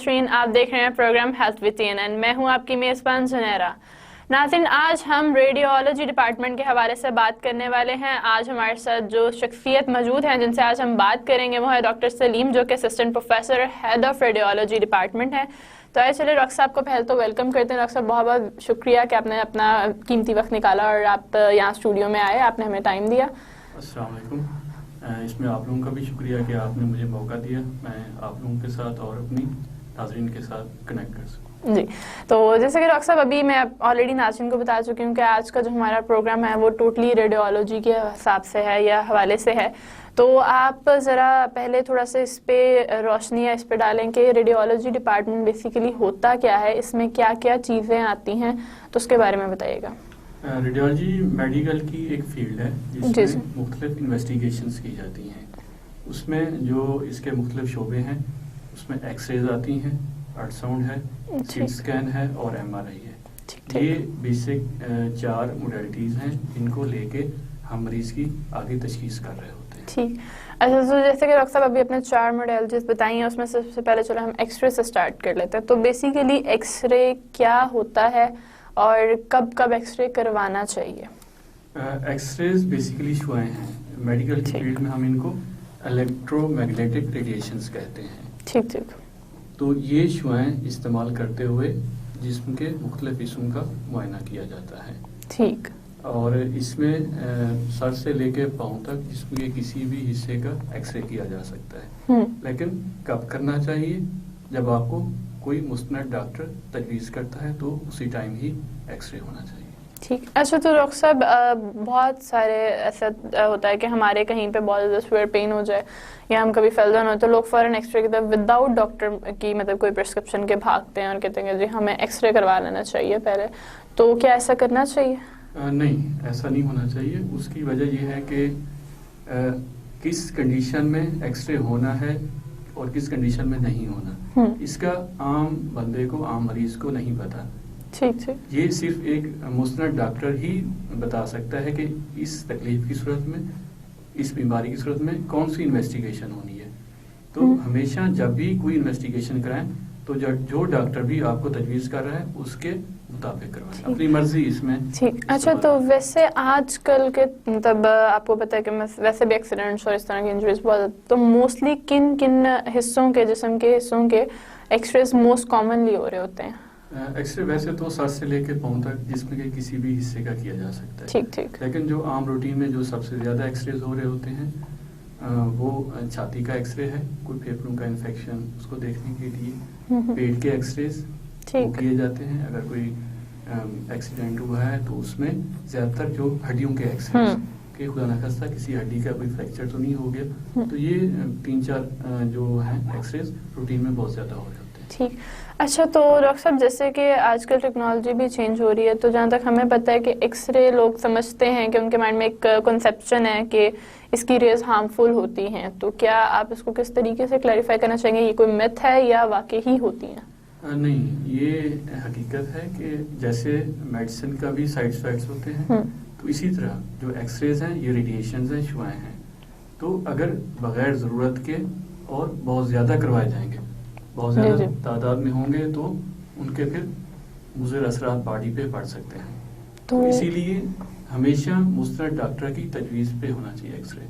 ناظرین، آپ دیکھ رہے ہیں پروگرام ہیلتھ وتھ CNN، میں ہوں آپ کی میزبان زنیرہ۔ ناظرین، آج ہم ریڈیولوجی ڈپارٹمنٹ کے حوالے سے بات کرنے والے ہیں۔ آج ہمارے ساتھ جو شخصیت موجود ہیں جن سے آج ہم بات کریں گے وہ ہے ڈاکٹر سلیم، جو کہ assistant professor head of radiology department ہے۔ تو آئے چلے ڈاکٹر صاحب کو پہلے تو ویلکم کرتے ہیں۔ ڈاکٹر صاحب بہت بہت شکریہ کہ آپ نے اپنا قیمتی وقت نکالا اور آپ یہاں اسٹوڈیو میں آئے، آپ نے ہمیں ٹائم دیا۔ السلام علیکم۔ اس میں آپ لوگوں کا بھی شکریہ کہ آپ نے مجھے موقع دیا میں آپ لوگوں کے ساتھ اور اپنی ناظرین کے ساتھ کنیکٹ کر سکوں۔ جی، تو جیسے کہ ڈاکٹر صاحب ابھی میں آلریڈی ناظرین کو بتا چکی ہوں کہ آج کا جو ہمارا پروگرام ہے وہ ٹوٹلی ریڈیولوجی کے حساب سے ہے یا حوالے سے ہے، تو آپ ذرا پہلے تھوڑا سا اس پہ روشنی اس پہ ڈالیں کہ ریڈیولوجی ڈپارٹمنٹ بیسیکلی ہوتا کیا ہے، اس میں کیا کیا چیزیں آتی ہیں، تو اس کے بارے میں بتائیے گا۔ ریڈیولوجی میڈیکل کی ایک فیلڈ ہے جس میں مختلف انویسٹیگیشنز کی جاتی ہیں۔ اس میں جو اس کے مختلف شعبے ہیں اس میں ایکس ریز آتی ہیں، الٹرا ساؤنڈ ہے، سی ٹی اسکین ہے اور MRI ہے۔ یہ بیسک 4 موڈیلٹیز ہیں جن کو لے کے ہم مریض کی آگے تشخیص کر رہے ہوتے ہیں۔ ٹھیک، اچھا، تو جیسے کہ ڈاکٹر صاحب ابھی اپنے 4 موڈیلٹیز بتائی ہیں، اس میں سب سے پہلے چلو ہم ایکس رے سے اسٹارٹ کر لیتے ہیں۔ تو بیسیکلی ایکس رے کیا ہوتا ہے اور کب کب ایکس رے کروانا چاہیے؟ ایکس ریز بیسیکلی شعاعیں ہیں، میڈیکل کی فیلڈ میں ہم ان کو الیکٹرو میگنیٹک ریڈیشنز کہتے ہیں۔ ٹھیک ٹھیک، تو یہ شعاعیں استعمال کرتے ہوئے جسم کے مختلف حصوں کا معائنہ کیا جاتا ہے۔ ٹھیک، اور اس میں سر سے لے کے پاؤں تک جسم کے کسی بھی حصے کا ایکس رے کیا جا سکتا ہے، لیکن کب کرنا چاہیے؟ جب آپ کو کوئی مستند ڈاکٹر تجویز کرتا ہے تو اسی ٹائم ہی ایکس رے ہونا چاہیے۔ ٹھیک، اچھا، تو ڈاکٹر صاحب بہت سارے ایسا ہوتا ہے کہ ہمارے کہیں پہ بہت زیادہ سویئر پین ہو جائے یا ہم کبھی فیل ڈاؤن ہو تو لوگ فوراً ایکس رے کی طرف وداؤٹ ڈاکٹر کی مطلب کوئی پرسکرپشن کے بھاگتے ہیں اور کہتے ہیں کہ جی ہمیں ایکس رے کروا لینا چاہیے پہلے، تو کیا ایسا کرنا چاہیے؟ نہیں، ایسا نہیں ہونا چاہیے۔ اس کی وجہ یہ ہے کہ کس کنڈیشن میں ایکس رے ہونا ہے اور کس کنڈیشن میں نہیں ہونا، اس کا عام بندے کو، عام مریض کو نہیں پتا۔ ٹھیک ٹھیک، یہ صرف ایک مستند ڈاکٹر ہی بتا سکتا ہے کہ اس تکلیف کی صورت میں، اس بیماری کی صورت میں کون سی انویسٹیگیشن ہونی ہے۔ تو ہمیشہ جب بھی کوئی انویسٹیگیشن کرائیں تو جو ڈاکٹر بھی آپ کو تجویز کر رہا ہے اس کے مطابق کروائیں، اپنی مرضی اس میں۔ ٹھیک، اچھا، تو ویسے آج کل کے مطلب آپ کو پتہ ہے کہ ویسے بھی ایکسیڈنٹس اور اس طرح کی انجریز بہت، تو موسٹلی کن کن حصوں کے، جسم کے حصوں کے ایکس ریز موسٹ کامنلی ہو رہے ہوتے ہیں؟ ایکس رے ویسے تو سر سے لے کے پاؤں تک جسم کے کسی بھی حصے کا کیا جا سکتا ہے۔ ٹھیک ٹھیک، لیکن جو عام روٹین میں جو سب سے زیادہ ایکس ریز ہو رہے ہوتے ہیں وہ چھاتی کا ایکس رے ہے، کوئی پھیپھڑوں کا انفیکشن اس کو دیکھنے کے لیے، پیٹ کے ایکس ریز وہ کیے جاتے ہیں، اگر کوئی ایکسیڈنٹ ہوا ہے تو اس میں زیادہ تر جو ہڈیوں کے ایکس ریز کہ خدا نخواستہ کسی ہڈی کا کوئی فریکچر تو نہیں ہو گیا، تو یہ 3-4 جو ہیں ایکس ریز روٹین میں بہت زیادہ ہو رہے ہوتے ہیں۔ ٹھیک، اچھا، تو ڈاکٹر صاحب جیسے کہ آج کل ٹیکنالوجی بھی چینج ہو رہی ہے، تو جہاں تک ہمیں پتہ ہے کہ ایکس رے لوگ سمجھتے ہیں کہ ان کے مائنڈ میں ایک کنسیپشن ہے کہ اس کی ریز ہارمفل ہوتی ہیں، تو کیا آپ اس کو کس طریقے سے کلیریفائی کرنا چاہیں گے؟ یہ کوئی میتھ ہے یا واقعی ہی ہوتی ہیں؟ نہیں، یہ حقیقت ہے کہ جیسے میڈیسن کا بھی سائڈ افیکٹس ہوتے ہیں تو اسی طرح جو ایکس ریز ہیں یہ ریڈیشنز ہیں، شعاعیں ہیں، تو اگر بغیر ضرورت کے اور بہت زیادہ کروائے جائیں گے، بہت زیادہ تعداد میں ہوں گے تو ان کے پھر مضر اثرات باڈی پہ پڑ سکتے ہیں۔ تو اسی لیے ہمیشہ مستند ڈاکٹر کی تجویز پہ ہونا چاہیے ایکس رے،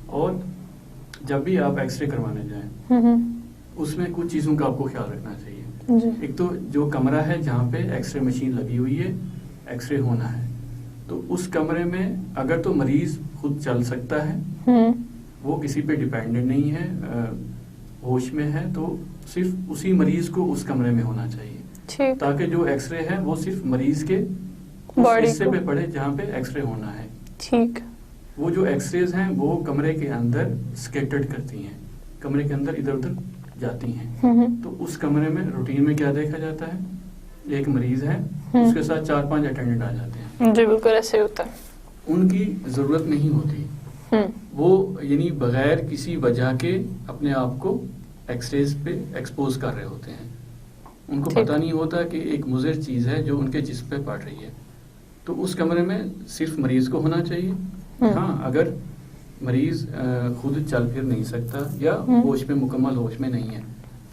اور جب بھی آپ ایکس رے کروانے جائیں اس میں کچھ چیزوں کا آپ کو خیال رکھنا چاہیے۔ ایک تو جو کمرہ ہے جہاں پہ ایکس رے مشین لگی ہوئی ہے، ایکس رے ہونا ہے، تو اس کمرے میں اگر تو مریض خود چل سکتا ہے، وہ کسی پہ ڈیپینڈنٹ نہیں ہے، ہوش میں ہے، تو صرف اسی مریض کو اس کمرے میں ہونا چاہیے تاکہ جو ایکس رے ہے وہ صرف مریض کے حصے پہ پڑے جہاں پہ ایکس رے ہونا ہے۔ ٹھیک، وہ جو ایکس ریز ہیں وہ کمرے کے اندر اسکیٹرڈ کرتی ہیں، کمرے کے اندر ادھر ادھر جاتی ہیں، تو اس کمرے میں روٹین میں کیا دیکھا جاتا ہے؟ ایک مریض ہے، اس کے ساتھ 4-5 اٹینڈنٹ آ جاتے ہیں۔ جی بالکل ایسے ہوتا ہے، ان کی ضرورت نہیں ہوتی، وہ یعنی بغیر کسی وجہ کے اپنے آپ کو ایکس ریز پہ ایکسپوز کر رہے ہوتے ہیں، ان کو پتہ نہیں ہوتا کہ ایک مضر چیز ہے جو ان کے جسم پہ پڑ رہی ہے۔ تو اس کمرے میں صرف مریض کو ہونا چاہیے۔ ہاں، اگر مریض خود چل پھر نہیں سکتا یا ہوش میں مکمل ہوش میں نہیں ہے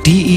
TE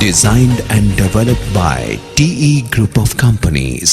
Designed and developed by TE Group of Companies.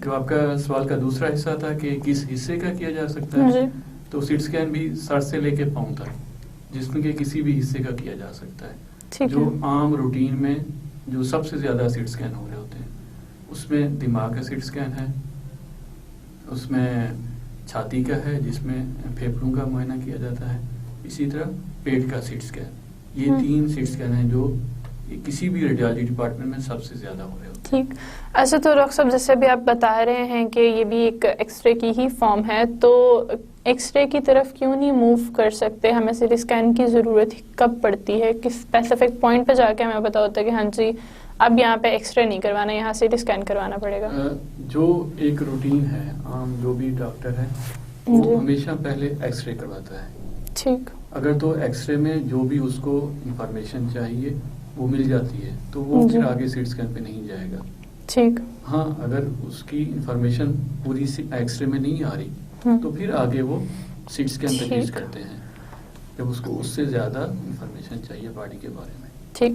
جو آپ کا سوال کا دوسرا حصہ تھا کہ کس حصے کا کیا جا سکتا ہے, تو سیٹ اسکین بھی سر سے لے کے پاؤں تک جسم کے کسی بھی حصے کا کیا جا سکتا ہے. جو عام روٹین میں جو سب سے زیادہ سیٹ اسکین ہو رہے ہوتے ہیں اس میں دماغ کا سیٹ اسکین ہے, اس میں چھاتی کا ہے جس میں پھیپھڑوں کا معائنہ کیا جاتا ہے, اسی طرح پیٹ کا سیٹ اسکین. یہ 3 سیٹ اسکین ہیں جو کسی بھی ریڈیالوجی ڈپارٹمنٹ میں سب سے زیادہ ہو رہے ہوتے ہیں. ٹھیک. اچھا, تو ڈاکٹر صاحب جیسے بھی آپ بتا رہے ہیں کہ یہ بھی ایک ایکس رے کی ہی فارم ہے, تو ایکس رے کی طرف کیوں نہیں موو کر سکتے؟ ہمیں سی ٹی اسکین کی ضرورت کب پڑتی ہے؟ کس اسپیسیفک پوائنٹ پہ جا کے ہمیں پتا ہوتا ہے کہ ہاں جی اب یہاں پہ ایکس رے نہیں کروانا, یہاں سی ٹی اسکین کروانا پڑے گا؟ جو ایک روٹین ہے عام, جو بھی ڈاکٹر ہے وہ ہمیشہ پہلے ایکس رے کرواتا ہے. ٹھیک. اگر تو ایکس رے میں جو بھی اس کو انفارمیشن چاہیے وہ مل جاتی ہے تو وہ پھر آگے سیٹ اسکین پہ نہیں جائے گا. ٹھیک. ہاں, اگر اس کی انفارمیشن پوری ایکس رے میں نہیں آ رہی تو پھر آگے وہ سیٹ اسکین تجویز کرتے ہیں جب اس کو اس سے زیادہ انفارمیشن چاہیے باڈی کے بارے میں. ٹھیک.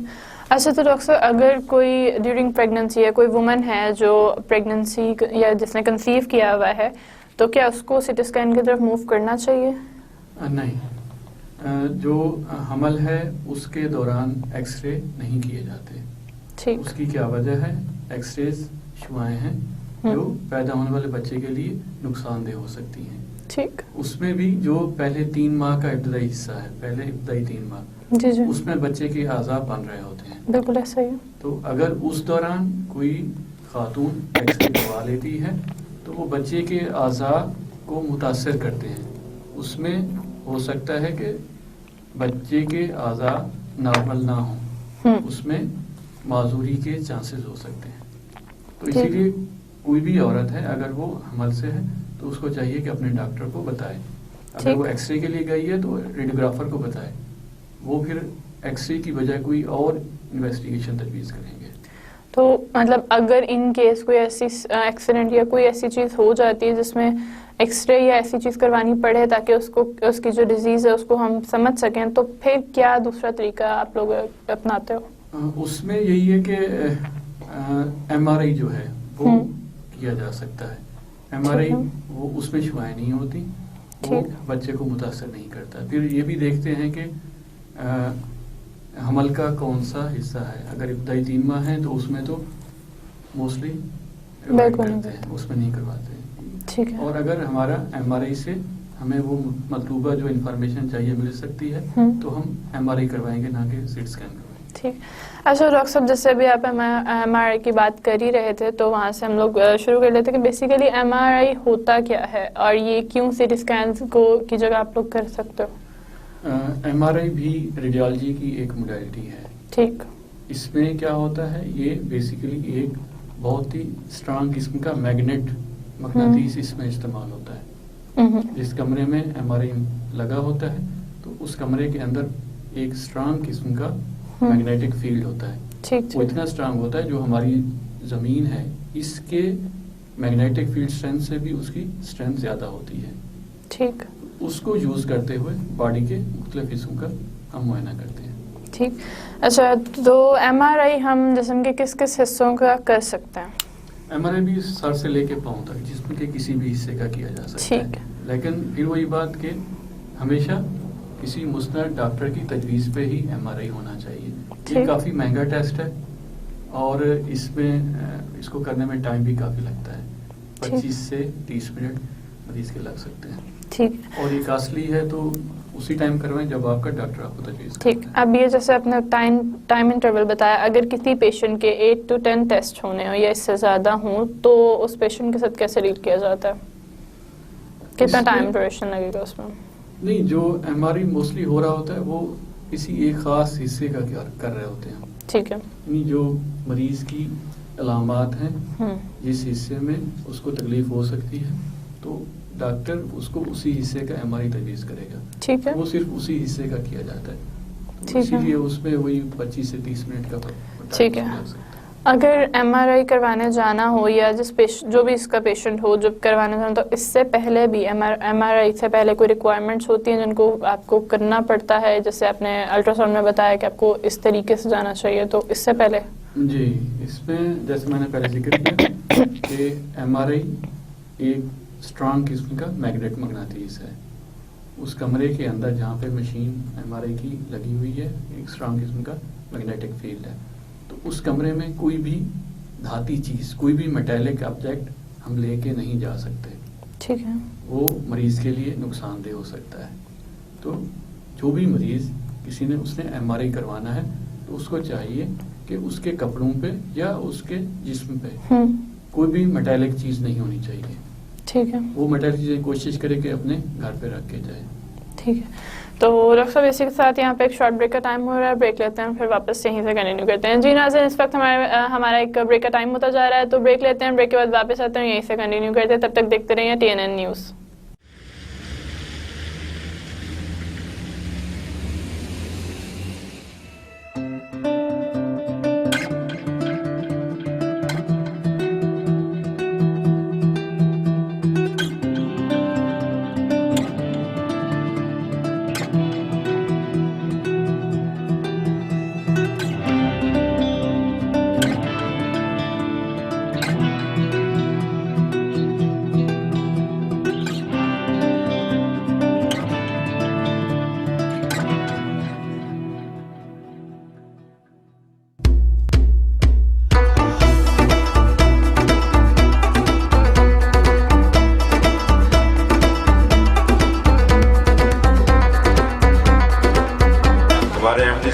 اچھا, تو ڈاکٹر صاحب اگر کوئی ڈیورنگ پریگننسی ہے, کوئی وومن ہے جو پریگننسی یا جس نے کنسیو کیا ہوا ہے, تو کیا اس کو سی ٹی اسکین کی طرف موو کرنا چاہیے؟ نہیں, جو حمل ہے اس کے دوران ایکس رے نہیں کیے جاتے. ٹھیک. اس کی کیا وجہ ہے؟ ایکس ریز شعاعیں ہیں جو پیدا ہونے والے بچے کے لیے نقصان دہ ہو سکتی ہیں. ٹھیک. اس میں بھی جو پہلے 3 ماہ کا ابتدائی حصہ ہے, پہلے ابتدائی 3 ماہ, جی جی, اس میں بچے کے اعضاء بن رہے ہوتے ہیں. بالکل ایسا ہی. تو اگر اس دوران کوئی خاتون ایکس رے کروا لیتی ہے تو وہ بچے کے اعضاء کو متاثر کرتے ہیں. اس میں ہو سکتا ہے کہ بچے کے اعضاء نارمل نہ ہوں, اس میں معذوری کے چانسز ہو سکتے ہیں. تو اسی لیے کوئی بھی عورت ہے اگر وہ حمل سے ہے تو اس کو چاہیے کہ اپنے ڈاکٹر کو بتائے. اگر وہ ایکس رے کے لیے گئی ہے تو ریڈیوگرافر کو بتائے, وہ پھر ایکس رے کی بجائے کوئی اور انویسٹیگیشن تجویز کریں گے. تو مطلب اگر ان کیس کوئی ایسی ایکسیڈنٹ یا کوئی ایسی چیز ہو جاتی ہے جس میں ایکس رے یا ایسی چیز کروانی پڑے تاکہ اس کی جو ڈیزیز ہے اس کو ہم سمجھ سکیں, تو پھر کیا دوسرا طریقہ آپ لوگ اپناتے ہو؟ اس میں یہی ہے کہ ایم آر آئی جو ہے وہ کیا جا سکتا ہے. ایم آر آئی وہ اس میں شعاعیں نہیں ہوتی, وہ بچے کو متاثر نہیں کرتا. پھر یہ بھی دیکھتے ہیں کہ حمل کا کون سا حصہ ہے. اگر ابتدائی 3 ماہ ہے تو اس میں تو موسٹلی کرتے ہیں, اس میں نہیں کرواتے. اور اگر ہمارا ایم آر آئی سے ہمیں وہ مطلوبہ جو انفارمیشن چاہیے مل سکتی ہے تو ہم ایم آر آئی کروائیں گے, نہ کہ سیٹ اسکین کروائیں گے. ٹھیک. اچھا ڈاکٹر صاحب, جیسے ابھی آپ ایم آر آئی کی بات کر ہی رہے تھے تو وہاں سے ہم لوگ شروع کر لیتے کہ بیسیکلی ایم آر آئی ہوتا کیا ہے اور یہ کیوں سی ٹی اسکینز کی جگہ آپ لوگ کر سکتے ہو؟ ایم آر آئی بھی ریڈیالوجی کی ایک موڈیلٹی ہے. ٹھیک. اس میں کیا ہوتا ہے, یہ بیسیکلی ایک بہت ہی اسٹرانگ قسم کا میگنیٹ مقناطیس اس میں استعمال ہوتا ہے. جس کمرے میں ایم آر آئی لگا ہوتا ہے تو اس کمرے کے اندر ایک اسٹرانگ قسم کا میگنیٹک فیلڈ ہوتا ہے. وہ اتنا اسٹرانگ ہوتا ہے جو ہماری زمین ہے اس کے میگنیٹک فیلڈ اسٹرینتھ سے بھی اس کی اسٹرینتھ زیادہ ہوتی ہے. ٹھیک. اس کو یوز کرتے ہوئے باڈی کے مختلف حصوں کا ہم معائنہ کرتے ہیں. ٹھیک. اچھا, تو ایم آر آئی ہم جسم کے کس کس حصوں کا کر سکتے ہیں؟ ایم آر آئی بھی سر سے لے کے پاؤں تک جسم کے کسی بھی حصے کا کیا جا سکتا ہے. لیکن پھر وہی بات کہ ہمیشہ کسی مستند ڈاکٹر کی تجویز پہ ہی ایم آر آئی ہونا چاہیے. یہ کافی مہنگا ٹیسٹ ہے اور اس میں اس کو کرنے میں ٹائم بھی کافی لگتا ہے. 25 سے 30 منٹ مریض کے لگ سکتے ہیں. ٹھیک. اور یہ کاسٹلی ہے تو اسی ٹائم کروائیں جب آپ کا ڈاکٹر آپ کو تجویز کرتا ہے. ٹھیک. اب یہ جیسے اپنے ٹائم انٹرول بتایا, اگر کسی پیشنٹ کے 8 to 10 ٹیسٹ ہونے ہوں یا اس سے زیادہ ہوں تو اس پیشنٹ کے ساتھ کیسے ڈیل کیا جاتا ہے؟ کتنا ٹائم ڈیوریشن لگے گا اس میں؟ نہیں, جو ایم آر آئی موسٹلی ہو رہا ہوتا ہے وہ کسی ایک خاص حصے کا کر رہے ہوتے ہیں. ٹھیک ہے. یعنی جو مریض کی علامات ہیں جس حصے میں اس کو تکلیف ہو سکتی ہے تو ڈاکٹر اس کو اسی حصے کا ایم آر آئی تجویز کرے گا. ٹھیک ہے. وہ صرف اسی حصے کا کیا جاتا ہے. ٹھیک ہے. اسی لیے اس میں وہی 25 سے 30 منٹ کا. ٹھیک ہے. اگر ایم آر آئی کروانے جانا ہو یا جو بھی اس کا پیشنٹ ہو جب کروانا جانا، تو اس سے پہلے بھی ایم آر آئی سے پہلے کوئی ریکوائرمنٹس ہوتی ہیں جن کو آپ کو کرنا پڑتا ہے؟ جیسے آپ نے الٹرا ساؤنڈ میں بتایا کہ آپ کو اس طریقے سے جانا چاہیے، تو اس سے پہلے؟ جی، اس میں جیسے میں نے پہلے ذکر کیا کہ ایم آر آئی ایک اسٹرانگ قسم کا میگنیٹ مغناطیس ہے. اس کمرے کے اندر جہاں پہ مشین ایم آر آئی کی لگی ہوئی ہے، ایک اسٹرانگ قسم کا میگنیٹک فیلڈ ہے. تو اس کمرے میں کوئی بھی دھاتی چیز، کوئی بھی میٹیلک آبجیکٹ ہم لے کے نہیں جا سکتے. ٹھیک ہے. وہ مریض کے لیے نقصان دہ ہو سکتا ہے. تو جو بھی مریض اس نے ایم آر آئی کروانا ہے تو اس کو چاہیے کہ اس کے کپڑوں پہ یا اس کے جسم پہ کوئی بھی میٹیلک چیز نہیں ہونی چاہیے. ٹھیک ہے. وہ میٹیلک چیزیں کوشش کرے کہ اپنے گھر پہ رکھ کے جائے. ٹھیک ہے. تو ڈاکٹر صاحب اسی کے ساتھ یہاں پہ ایک شارٹ بریک کا ٹائم ہو رہا ہے، بریک لیتے ہیں پھر واپس یہیں سے کنٹینیو کرتے ہیں. جی ناظرین، اس وقت ہمارا ایک بریک کا ٹائم ہوتا جا رہا ہے، تو بریک لیتے ہیں، بریک کے بعد واپس آتے ہیں، یہیں سے کنٹینیو کرتے ہیں. تب تک دیکھتے رہیے TNN نیوز.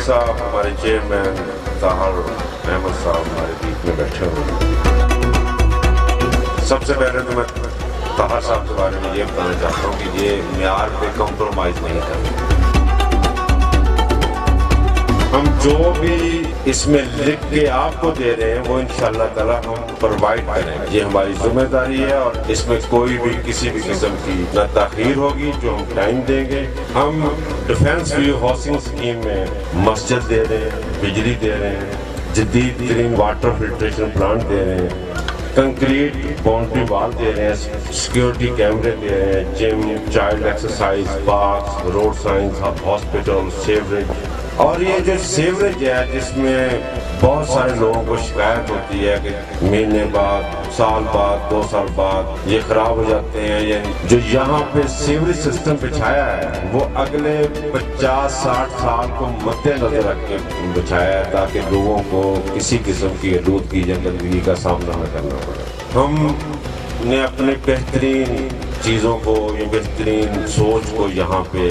صاحب، ہمارے چیئرمین طاہر احمد صاحب ہمارے بیچ میں بیٹھے ہوئے. سب سے پہلے تو میں طاہر صاحب کے بارے میں یہ بتانا چاہتا ہوں کہ یہ معیار پہ کمپرومائز نہیں کرتے. ہم جو بھی اس میں لکھ کے آپ کو دے رہے ہیں وہ انشاءاللہ تعالی ہم پرووائڈ کریں. یہ ہماری ذمہ داری ہے اور اس میں کوئی بھی کسی بھی قسم کی نہ تاخیر ہوگی. جو ہم ٹائم دیں گے، ہم ڈیفینس ویو ہاؤسنگ اسکیم میں مسجد دے رہے ہیں، بجلی دے رہے ہیں، جدید ترین واٹر فلٹریشن پلانٹ دے رہے ہیں، کنکریٹ باؤنڈری وال دے رہے ہیں، سیکیورٹی کیمرے دے رہے ہیں، gym, child exercise parks, road signs, hospital, sewerage. اور یہ جو سیوریج ہے جس میں بہت سارے لوگوں کو شکایت ہوتی ہے کہ مہینے بعد، سال بعد، 2 سال بعد یہ خراب ہو جاتے ہیں. یعنی جو یہاں پہ سیوریج سسٹم بچھایا ہے وہ اگلے 50-60 سال کو مد نظر رکھ کے بچھایا ہے تاکہ لوگوں کو کسی قسم کی آلودگی یا گندگی کا سامنا نہ کرنا پڑے. ہم نے اپنے بہترین چیزوں کو، یہ بہترین سوچ کو یہاں پہ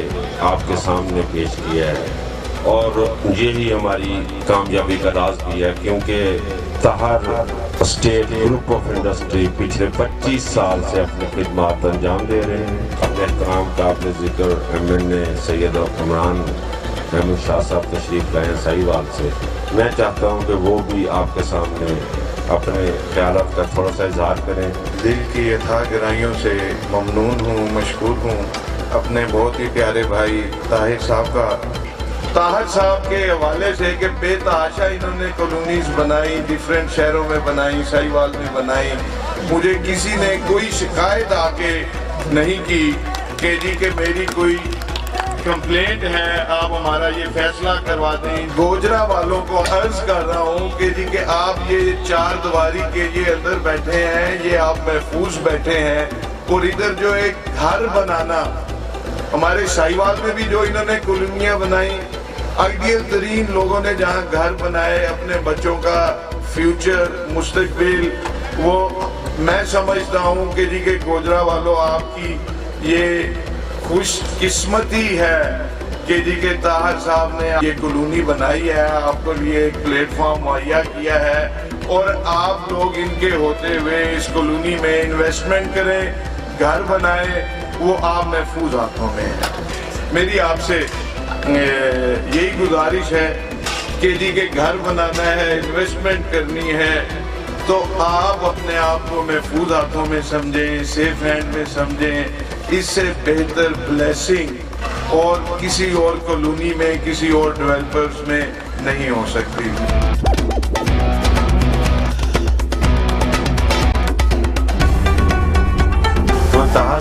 آپ کے سامنے پیش کیا ہے اور یہی ہماری کامیابی کا راز بھی ہے کیونکہ Tahir state group of industry پچھلے 25 سال سے اپنی خدمات انجام دے رہے ہیں. اپنے احترام کا آپ نے ذکر MNA سید عمران احمد شاہ صاحب تشریف لائے ہیں ساہیوال سے. میں چاہتا ہوں کہ وہ بھی آپ کے سامنے اپنے خیالات کا تھوڑا سا اظہار کریں. دل کی اتھا گرائیوں سے ممنون ہوں، مشکور ہوں اپنے بہت ہی پیارے بھائی طاہر صاحب کا. طاہر صاحب کے حوالے سے کہ بے تحاشا انہوں نے کالونیز بنائی، ڈیفرنٹ شہروں میں بنائی، ساہیوال میں بنائی. مجھے کسی نے کوئی شکایت آ کے نہیں کی کہ جی کہ میری کوئی کمپلینٹ ہے آپ ہمارا یہ فیصلہ کروا دیں. گوجرا والوں کو عرض کر رہا ہوں کہ جی کہ آپ یہ 4 دیواری کے یہ اندر بیٹھے ہیں، یہ آپ محفوظ بیٹھے ہیں. اور ادھر جو ایک گھر بنانا، ہمارے ساہیوال میں بھی جو انہوں نے کالونیاں بنائی، آئیڈیل ترین لوگوں نے جہاں گھر بنائے اپنے بچوں کا فیوچر، مستقبل، وہ میں سمجھتا ہوں کہ جی کہ گوجرا والوں آپ کی یہ خوش قسمتی ہے کہ جی کہ طاہر صاحب نے یہ کالونی بنائی ہے، آپ کو لیے ایک پلیٹ فارم مہیا کیا ہے اور آپ لوگ ان کے ہوتے ہوئے اس کالونی میں انویسٹمنٹ کریں، گھر بنائیں، وہ آپ محفوظ ہاتھوں میں ہے. میری آپ سے یہی گزارش ہے کہ جی کہ گھر بنانا ہے، انویسٹمنٹ کرنی ہے تو آپ اپنے آپ کو محفوظ ہاتھوں میں سمجھیں، سیف ہینڈ میں سمجھیں. اس سے بہتر بلیسنگ اور کسی اور کالونی میں، کسی اور ڈیولپرز میں نہیں ہو سکتی.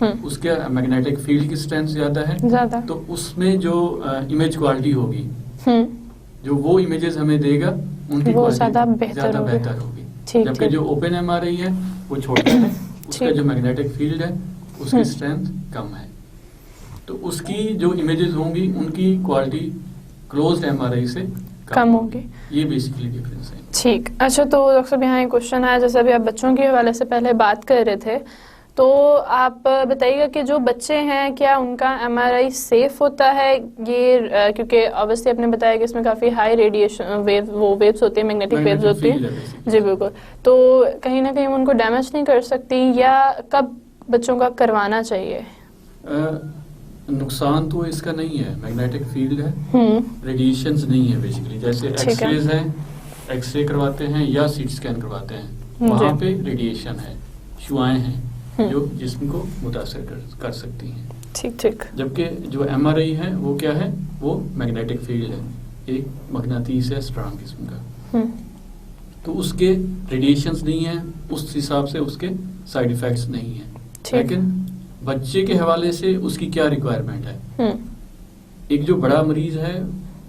اس کے میگنیٹک فیلڈ کی اسٹرینتھ زیادہ ہے زیادہ، تو اس میں جو امیج کوالٹی ہوگی، جو وہ امیجز ہمیں دے گا ان کی وہ زیادہ زیادہ بہتر ہوگی. جبکہ جو اوپن ایم آر آئی ہے وہ چھوٹا ہے، اس کا جو میگنیٹک فیلڈ ہے اس کی اسٹرینتھ کم ہے، تو اس کی جو امیجز ہوں گی ان کی کوالٹی کلوزڈ ایم آر آئی سے کم ہوگی. یہ بیسیکلی ڈفرینس ہے. ٹھیک. اچھا، تو ڈاکٹر صاحب یہاں ایک کوشچن ہے، جیسے ابھی آپ بچوں کے حوالے سے پہلے بات کر رہے تھے، تو آپ بتائیے گا کہ جو بچے ہیں کیا ان کا ایم آر آئی سیف ہوتا ہے؟ یہ کیونکہ آبویسلی آپ نے بتایا کہ اس میں کافی ہائی ریڈیشن ویوز ہوتی ہیں، میگنیٹک ویوز ہوتی ہیں. جی بالکل. تو کہیں نہ کہیں ان کو ڈیمیج نہیں کر سکتی، یا کب بچوں کا کروانا چاہیے؟ نقصان تو اس کا نہیں ہے، میگنیٹک فیلڈ ہے، ریڈیشنز نہیں ہے بیسیکلی. جیسے ایکس ریز ہیں، ایکس رے کرواتے ہیں یا سی ٹی اسکین کرواتے ہیں، وہاں پہ ریڈیشن ہے، شعاعیں ہیں جو جسم کو متاثر کر سکتی ہیں. ٹھیک ٹھیک. جبکہ جو ایم آر آئی ہے وہ کیا ہے، وہ میگنیٹک فیلڈ ہے، ایک مغناطیس ہے اسٹرانگ قسم کا، تو اس کے ریڈیشنز نہیں ہیں، اس حساب سے اس کے سائیڈ ایفیکٹس نہیں ہیں. لیکن بچے کے حوالے سے اس کی کیا ریکوائرمنٹ ہے؟ ایک جو بڑا مریض ہے،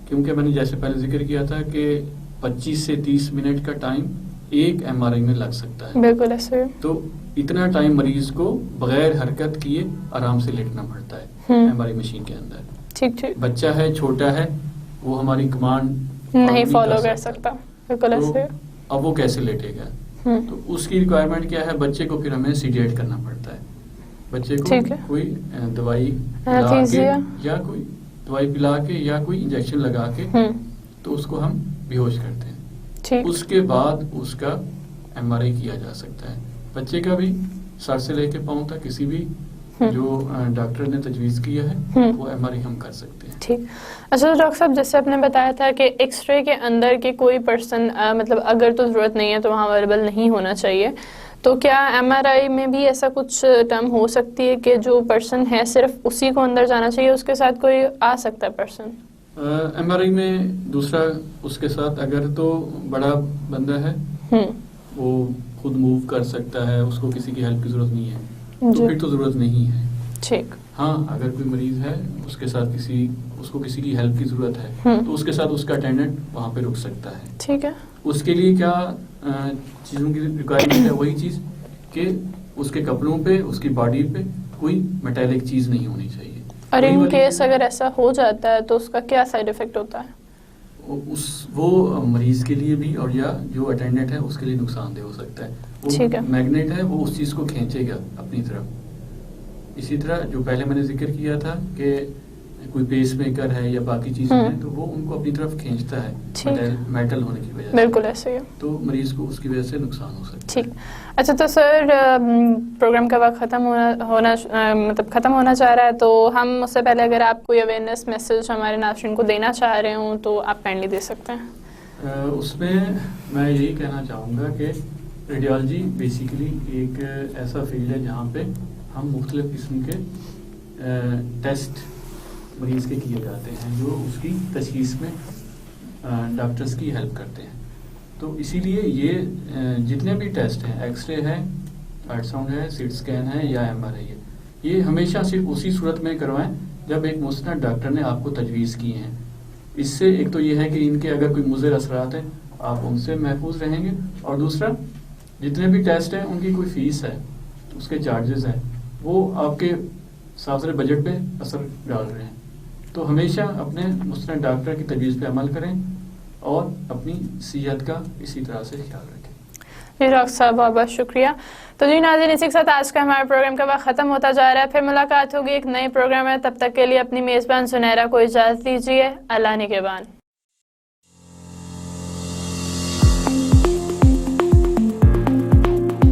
کیونکہ میں نے جیسے پہلے ذکر کیا تھا کہ 25 سے 30 منٹ کا ٹائم ایک ایم آر آئی میں لگ سکتا ہے. بالکل ایسے. تو اتنا ٹائم مریض کو بغیر حرکت کیے آرام سے لیٹنا پڑتا ہے ایم آر آئی مشین کے اندر. ٹھیک ٹھیک. بچہ ہے، چھوٹا ہے، وہ ہماری کمانڈ نہیں فالو کر سکتا. بالکل ایسے. اب وہ کیسے لیٹے گا؟ تو اس کی ریکوائرمنٹ کیا ہے؟ بچے کو پھر ہمیں سیڈیٹ کرنا پڑتا ہے. بچے کو کوئی دوائی پلا کے یا کوئی دوائی پلا کے یا کوئی انجیکشن لگا کے تو اس کو ہم بے ہوش کرتے ہیں. اس کے بعد اس کا ایم آر آئی کیا جا سکتا ہے. بچے کا بھی سر سے لے کے پاؤں تک کسی بھی جو ڈاکٹر نے تجویز کیا ہے وہ ایم آر آئی ہم کر سکتے ہیں. ٹھیک. اچھا ڈاکٹر صاحب، جیسے آپ نے بتایا تھا کہ ایکس رے کے اندر کے کوئی پرسن مطلب اگر تو ضرورت نہیں ہے تو وہاں اویلیبل نہیں ہونا چاہیے، تو کیا ایم آر آئی میں بھی ایسا کچھ ٹرم ہو سکتی ہے کہ جو پرسن ہے صرف اسی کو اندر جانا چاہیے، اس کے ساتھ کوئی آ سکتا ہے پرسن؟ ایم آر آئی میں دوسرا اس کے ساتھ اگر تو بڑا بندہ ہے وہ خود موو کر سکتا ہے، اس کو کسی کی ہیلپ کی ضرورت نہیں ہے، تو پھر تو ضرورت نہیں ہے. ٹھیک. ہاں، اگر کوئی مریض ہے اس کے ساتھ اس کو کسی کی ہیلپ کی ضرورت ہے تو اس کے ساتھ اس کا اٹینڈنٹ وہاں پہ رک سکتا ہے. ٹھیک ہے. اس کے لیے کیا چیزوں کی ریکوائرمنٹ ہے؟ وہی چیز کہ اس کے کپڑوں پہ، اس کی باڈی پہ کوئی میٹیلک چیز نہیں ہونی چاہیے. اور ان کیس اگر ایسا ہو جاتا ہے تو اس کا کیا سائیڈ افیکٹ ہوتا ہے؟ وہ مریض کے لیے بھی اور یا جو اٹینڈنٹ ہے اس کے لیے نقصان دہ ہو سکتا ہے. وہ میگنیٹ ہے، وہ اس چیز کو کھینچے گا اپنی طرف. اسی طرح جو پہلے میں نے ذکر کیا تھا کہ کوئی پیس میکر ہے یا باقی چیزیں ہیں تو وہ ان کو اپنی طرف کھینچتا ہے میٹل ہونے کی وجہ سے. بالکل ایسے ہی. تو مریض کو اس کی وجہ سے نقصان ہو سکتا ہے. ٹھیک. اچھا، تو سر پروگرام کا وقت ختم ہونا چاہ رہا ہے، تو ہم اس سے پہلے اگر آپ کوئی اویئرنیس میسج ہمارے ناظرین کو دینا چاہ رہے ہوں تو آپ کائنڈلی دے سکتے ہیں. اس میں میں یہی کہنا چاہوں گا کہ ریڈیالوجی بیسیکلی ایک ایسا فیلڈ ہے جہاں پہ ہم مختلف قسم کے ٹیسٹ مریض کے کیے جاتے ہیں جو اس کی تشخیص میں ڈاکٹرز کی ہیلپ کرتے ہیں. تو اسی لیے یہ جتنے بھی ٹیسٹ ہیں، ایکس رے ہے، الٹرا ساؤنڈ ہے، سی ٹی اسکین ہے یا ایم آر آئی ہے، یہ ہمیشہ صرف اسی صورت میں کروائیں جب ایک مستند ڈاکٹر نے آپ کو تجویز کی ہیں. اس سے ایک تو یہ ہے کہ ان کے اگر کوئی مضر اثرات ہیں آپ ان سے محفوظ رہیں گے، اور دوسرا جتنے بھی ٹیسٹ ہیں ان کی کوئی فیس ہے، اس کے چارجز ہیں، وہ آپ کے ساتھ بجٹ پہ اثر ڈال رہے ہیں. تو ہمیشہ اپنے مستند ڈاکٹر کی تجویز پہ عمل کریں اور اپنی صحت کا اسی طرح سے خیال رکھیں. جی ڈاکٹر صاحب، بہت بہت شکریہ. تو جی ناظرین، اسی کے ساتھ آج کا ہمارا پروگرام کا وقت ختم ہوتا جا رہا ہے. پھر ملاقات ہوگی ایک نئے پروگرام میں، تب تک کے لیے اپنی میزبان سنیرا کو اجازت دیجیے. اللہ نگہبان.